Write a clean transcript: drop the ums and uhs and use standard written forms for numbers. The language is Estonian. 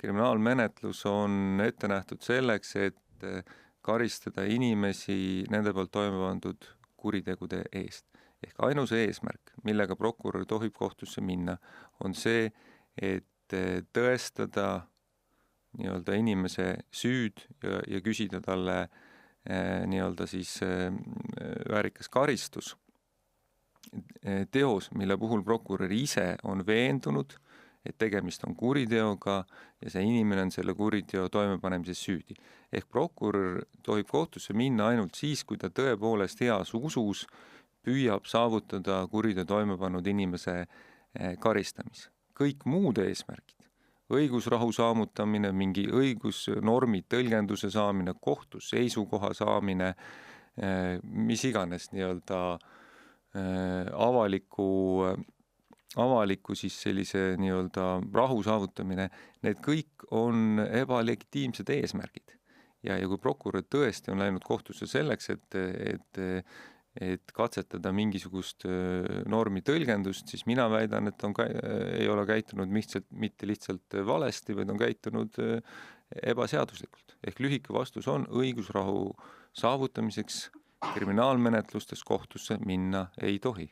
kriminaalmenetlus on ette nähtud selleks, et karistada inimesi nende poolt toime pandud kuritegude eest. Ehk ainus eesmärk, millega prokurör tohib kohtusse minna, on see, et tõestada nii-öelda inimese süüd ja küsida talle nii-öelda siis väärikas karistus teos, mille puhul prokurör ise on veendunud, et tegemist on kuriteoga ja see inimene on selle kuriteo toimepanemises süüdi. Ehk prokurör tohib kohtusse minna ainult siis, kui ta tõepoolest heas usus püüab saavutada kuriteo toimepannud inimese karistamis. Kõik muud eesmärgid, õigusrahu saavutamine, mingi õigusnormi tõlgenduse saamine, kohtus seisukoha saamine, mis iganes nii-öelda avaliku siis sellise nii-öelda rahu saavutamine, need kõik on ebalegitiimsed eesmärgid. Ja kui prokurör tõesti on läinud kohtusse selleks, et katsetada mingisugust normi tõlgendust, siis mina väidan, et ei ole käitunud mitte lihtsalt valesti, vaid on käitunud ebaseaduslikult. Ehk lühike vastus on, õigusrahu saavutamiseks kriminaalmenetlustes kohtusse minna ei tohi.